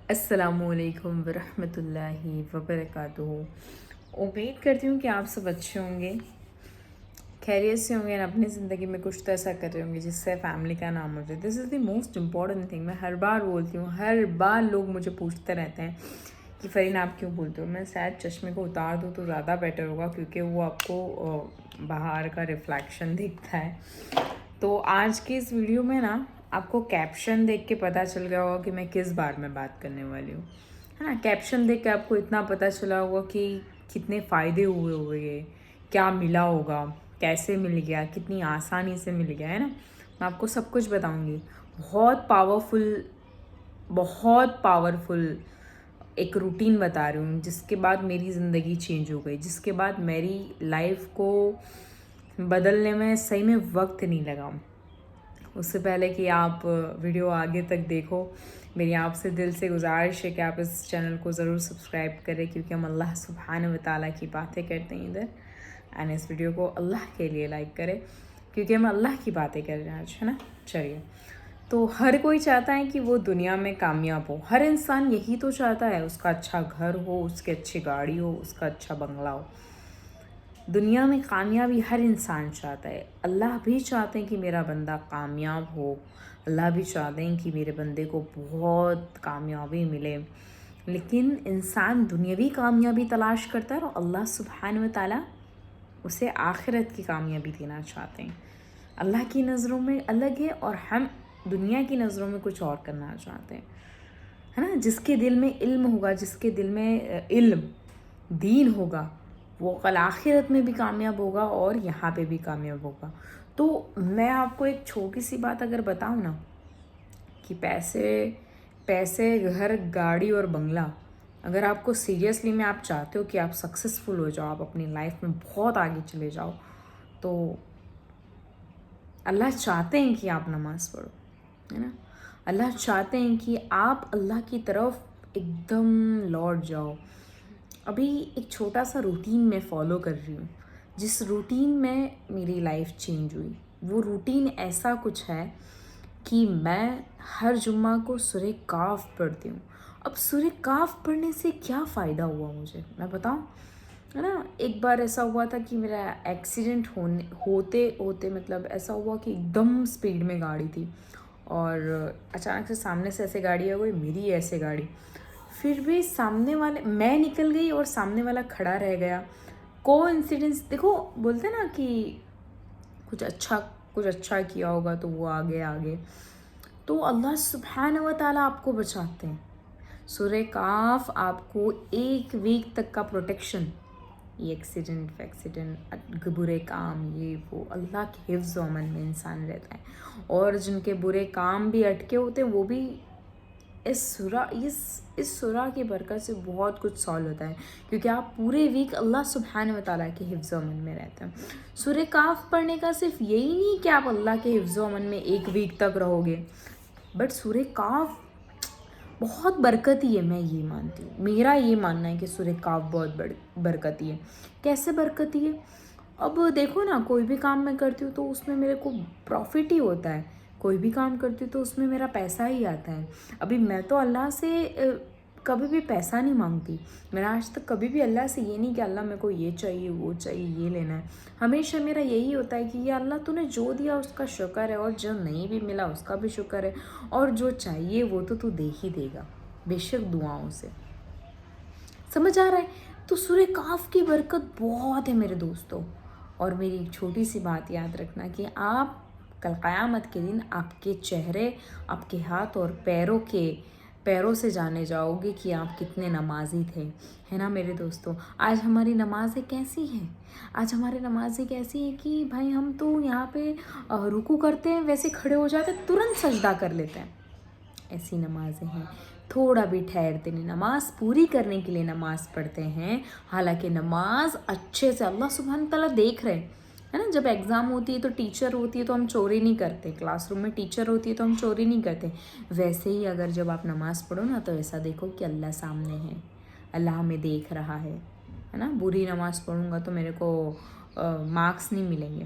السلام علیکم ورحمۃ اللہ وبرکاتہ۔ امید کرتی ہوں کہ آپ سب اچھے ہوں گے، خیریت سے ہوں گے اور اپنی زندگی میں کچھ تو ایسا کر رہے ہوں گے جس سے فیملی کا نام ہو جائے۔ دس از دی موسٹ امپورٹنٹ تھنگ۔ میں ہر بار بولتی ہوں، ہر بار لوگ مجھے پوچھتے رہتے ہیں کہ فرین آپ کیوں بولتے ہو؟ میں شاید چشمے کو اتار دوں تو زیادہ بیٹر ہوگا، کیونکہ وہ آپ کو باہر کا ریفلیکشن دکھتا ہے۔ تو آج کی اس ویڈیو میں نا آپ کو کیپشن دیکھ کے پتہ چل گیا ہوگا کہ میں کس بارے میں بات کرنے والی ہوں، ہے نا۔ کیپشن دیکھ کے آپ کو اتنا پتہ چلا ہوگا کہ کتنے فائدے ہوئے ہوئے، کیا ملا ہوگا، کیسے مل گیا، کتنی آسانی سے مل گیا، ہے نا۔ میں آپ کو سب کچھ بتاؤں گی۔ بہت پاورفل ایک روٹین بتا رہی ہوں جس کے بعد میری زندگی چینج ہو گئی، جس کے بعد میری لائف کو بدلنے میں صحیح میں وقت نہیں لگا۔ اس سے پہلے کہ آپ ویڈیو آگے تک دیکھو، میری آپ سے دل سے گزارش ہے کہ آپ اس چینل کو ضرور سبسکرائب کریں، کیونکہ ہم اللہ سبحانہ و تعالیٰ کی باتیں کرتے ہیں ادھر۔ اینڈ اس ویڈیو کو اللہ کے لیے لائک کریں، کیونکہ ہم اللہ کی باتیں کر رہے ہیں آج، ہے نا۔ چلیے، تو ہر کوئی چاہتا ہے کہ وہ دنیا میں کامیاب ہو۔ ہر انسان یہی تو چاہتا ہے، اس کا اچھا گھر ہو، اس کی اچھی گاڑی ہو، اس کا اچھا بنگلہ ہو۔ دنیا میں کامیابی ہر انسان چاہتا ہے۔ اللہ بھی چاہتے ہیں کہ میرا بندہ کامیاب ہو، اللہ بھی چاہتے ہیں کہ میرے بندے کو بہت کامیابی ملے، لیکن انسان دنیاوی کامیابی تلاش کرتا ہے اور اللہ سبحانہ و تعالیٰ اسے آخرت کی کامیابی دینا چاہتے ہیں۔ اللہ کی نظروں میں الگ ہے اور ہم دنیا کی نظروں میں کچھ اور کرنا چاہتے ہیں، ہے نا۔ جس کے دل میں علم ہوگا، جس کے دل میں علم دین ہوگا، وہ کل آخرت میں بھی کامیاب ہوگا اور یہاں پہ بھی کامیاب ہوگا۔ تو میں آپ کو ایک چھوٹی سی بات اگر بتاؤں نا کہ پیسے گھر گاڑی اور بنگلہ، اگر آپ کو سیریسلی میں آپ چاہتے ہو کہ آپ سکسیزفل ہو جاؤ، آپ اپنی لائف میں بہت آگے چلے جاؤ، تو اللہ چاہتے ہیں کہ آپ نماز پڑھو، ہے نا۔ اللہ چاہتے ہیں کہ آپ اللہ کی طرف ایک دم لوٹ جاؤ۔ ابھی ایک چھوٹا سا روٹین میں فالو کر رہی ہوں، جس روٹین میں میری لائف چینج ہوئی۔ وہ روٹین ایسا کچھ ہے کہ میں ہر جمعہ کو سورہ کاف پڑھتی ہوں۔ اب سورہ کاف پڑھنے سے کیا فائدہ ہوا مجھے، میں بتاؤں، ہے نا۔ ایک بار ایسا ہوا تھا کہ میرا ایکسیڈنٹ ہوتے ہوتے مطلب ایسا ہوا کہ ایک دم اسپیڈ میں گاڑی تھی اور اچانک سے سامنے سے ایسے گاڑی آ گئی، میری ایسے گاڑی، پھر بھی سامنے والے، میں نکل گئی اور سامنے والا کھڑا رہ گیا۔ کو انسیڈنس دیکھو، بولتے نا کہ کچھ اچھا کیا ہوگا تو وہ آگے تو اللہ سبحانہ و تعالیٰ آپ کو بچاتے ہیں۔ سورہ کاف آپ کو 1 ویک تک کا پروٹیکشن، یہ ایکسیڈنٹ برے کام، یہ وہ، اللہ کے حفظ و امن میں انسان رہتا ہے۔ اور جن کے برے کام بھی اٹکے ہوتے ہیں، وہ بھی اس سورہ کی برکت سے بہت کچھ سالو ہوتا ہے، کیونکہ آپ پورے ویک اللہ سبحانہ و تعالیٰ کے حفظ و امن میں رہتے ہیں۔ سورہ کاف پڑھنے کا صرف یہی نہیں کہ آپ اللہ کے حفظ و امن میں 1 ویک تک رہو گے، بٹ سورہ کاف بہت برکتی ہے۔ میں یہ مانتی ہوں، میرا یہ ماننا ہے کہ سورہ کاف بہت برکتی ہے۔ کیسے برکتی ہے؟ اب دیکھو نا، کوئی بھی کام میں کرتی ہوں تو اس میں میرے کو پروفٹ ہی ہوتا ہے، کوئی بھی کام کرتی ہوں تو اس میں میرا پیسہ ہی آتا ہے۔ ابھی میں تو اللہ سے کبھی بھی پیسہ نہیں مانگتی، میں نے آج تک کبھی بھی اللہ سے یہ نہیں کہ اللہ میرے کو یہ چاہیے، وہ چاہیے، یہ لینا ہے۔ ہمیشہ میرا یہی ہوتا ہے کہ یا اللہ تو نے جو دیا اس کا شکر ہے، اور جو نہیں بھی ملا اس کا بھی شکر ہے، اور جو چاہیے وہ تو دے ہی دے گا، بے شک دعاؤں سے۔ سمجھ آ رہا ہے؟ تو سورہ کاف کی برکت بہت ہے میرے دوستوں۔ اور میری ایک چھوٹی سی بات یاد رکھنا کہ آپ کل قیامت کے دن آپ کے چہرے، آپ کے ہاتھ اور پیروں سے جانے جاؤ گے کہ آپ کتنے نمازی تھے، ہے نا میرے دوستوں۔ آج ہماری نمازیں کیسی ہیں؟ آج ہماری نمازیں کیسی ہیں کہ بھائی ہم تو یہاں پہ رکوع کرتے ہیں، ویسے کھڑے ہو جاتے ہیں، ترنت سجدہ کر لیتے ہیں۔ ایسی نمازیں ہیں، تھوڑا بھی ٹھہرتے نہیں، نماز پوری کرنے کے لیے نماز پڑھتے ہیں، حالانکہ نماز اچھے سے اللہ سبحانہ تعالیٰ دیکھ رہے ہیں، ہے نا۔ جب ایگزام ہوتی ہے تو ٹیچر ہوتی ہے تو ہم چوری نہیں کرتے، کلاس روم میں ٹیچر ہوتی ہے تو ہم چوری نہیں کرتے، ویسے ہی اگر جب آپ نماز پڑھو نا تو ایسا دیکھو کہ اللہ سامنے ہے، اللہ ہمیں دیکھ رہا ہے نا۔ بری نماز پڑھوں گا تو میرے کو مارکس نہیں ملیں گے،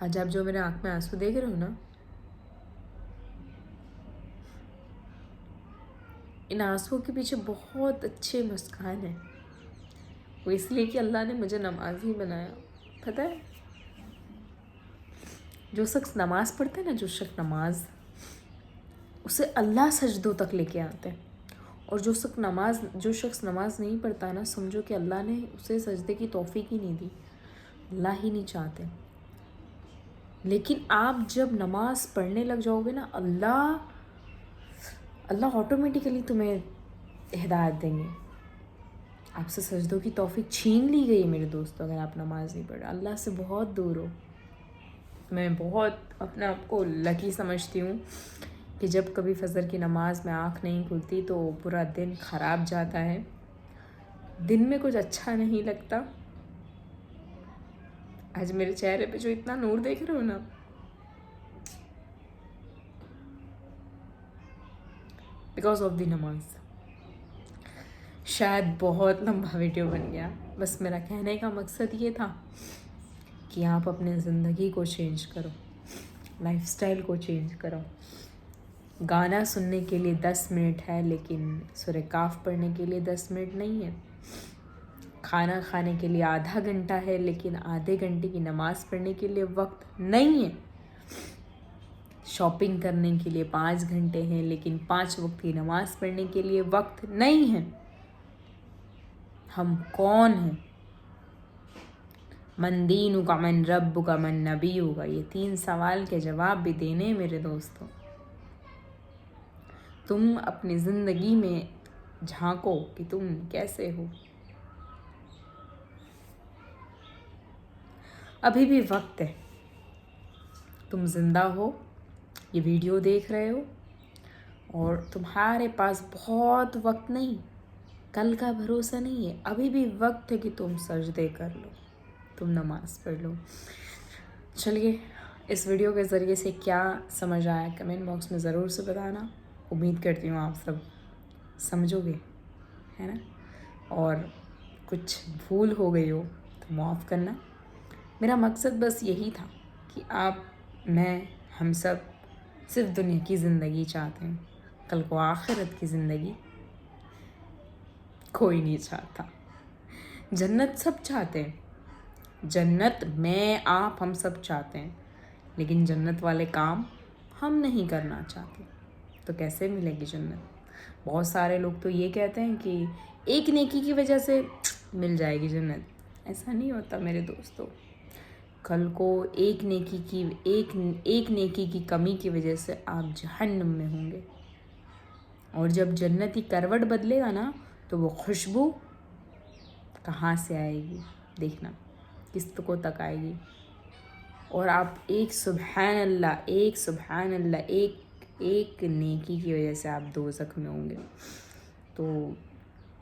آج آپ جو میرے آنکھ میں آنسو دیکھ رہے ہو نا، ان آنسو کے پیچھے بہت اچھے مسکان ہیں. وہ اس لیے کہ اللہ نے مجھے نمازی بنایا. پتہ ہے جو شخص نماز پڑھتا ہے نا، اسے اللہ سجدوں تک لے کے آتے ہیں. اور جو شخص نماز نہیں پڑھتا نا، سمجھو کہ اللہ نے اسے سجدے کی توفیق ہی نہیں دی. اللہ ہی نہیں چاہتے. لیکن آپ جب نماز پڑھنے لگ جاؤ گے نا، اللہ آٹومیٹیکلی تمہیں ہدایت دیں گے. آپ سے سجدوں کی توفیق چھین لی گئی میرے دوستوں اگر آپ نماز نہیں پڑھ رہے. اللہ سے بہت دور ہو. میں بہت اپنے آپ کو لکی سمجھتی ہوں کہ جب کبھی فجر کی نماز میں آنکھ نہیں کھلتی تو پورا دن خراب جاتا ہے. دن میں کچھ اچھا نہیں لگتا. آج میرے چہرے پہ جو اتنا نور دیکھ رہے ہو نا، بیکاز آف دی نماز. شاید بہت لمبا ویڈیو بن گیا. بس میرا کہنے کا مقصد یہ تھا کہ آپ اپنے زندگی کو چینج کرو، لائف سٹائل کو چینج کرو. گانا سننے کے لیے 10 منٹ ہے لیکن سورہ کاف پڑھنے کے لیے 10 منٹ نہیں ہے. کھانا کھانے کے لیے آدھا گھنٹہ ہے لیکن آدھے گھنٹے کی نماز پڑھنے کے لیے وقت نہیں ہے. شاپنگ کرنے کے لیے 5 گھنٹے ہیں لیکن 5 وقت کی نماز پڑھنے کے لیے وقت نہیں ہے. ہم کون ہیں؟ من دینک من ربک من نبیک. یہ 3 سوال کے جواب بھی دینے میرے دوستوں. تم اپنی زندگی میں جھانکو کہ تم کیسے ہو. ابھی بھی وقت ہے. تم زندہ ہو، یہ ویڈیو دیکھ رہے ہو، اور تمہارے پاس بہت وقت نہیں، کل کا بھروسہ نہیں ہے. ابھی بھی وقت ہے کہ تم سجدے کر لو، تم نماز پڑھ لو. چلیے، اس ویڈیو کے ذریعے سے کیا سمجھ آیا کمنٹ باکس میں ضرور سے بتانا. امید کرتی ہوں آپ سب سمجھو گے، ہے نا. اور کچھ بھول ہو گئی ہو تو معاف کرنا. میرا مقصد بس یہی تھا کہ آپ، میں، ہم سب صرف دنیا کی زندگی چاہتے ہیں. کل کو آخرت کی زندگی کوئی نہیں چاہتا. جنت سب چاہتے ہیں. جنت میں، آپ، ہم سب چاہتے ہیں. لیکن جنت والے کام ہم نہیں کرنا چاہتے. تو کیسے ملے گی جنت؟ بہت سارے لوگ تو یہ کہتے ہیں کہ ایک نیکی کی وجہ سے مل جائے گی جنت. ایسا نہیں ہوتا میرے دوستو. کل کو ایک نیکی کی کمی کی وجہ سے آپ جہنم میں ہوں گے. اور جب جنتی کروٹ بدلے گا نا تو وہ خوشبو کہاں سے آئے گی؟ دیکھنا کس کو تک آئے گی. اور آپ ایک سبحان اللہ ایک نیکی کی وجہ سے آپ دوزخ میں ہوں گے. تو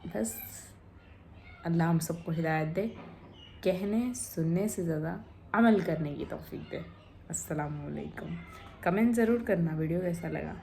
بس اللہ ہم سب کو ہدایت دے. کہنے سننے سے زیادہ عمل کرنے کی توفیق دے. السلام علیکم. کمنٹ ضرور کرنا ویڈیو کیسا لگا.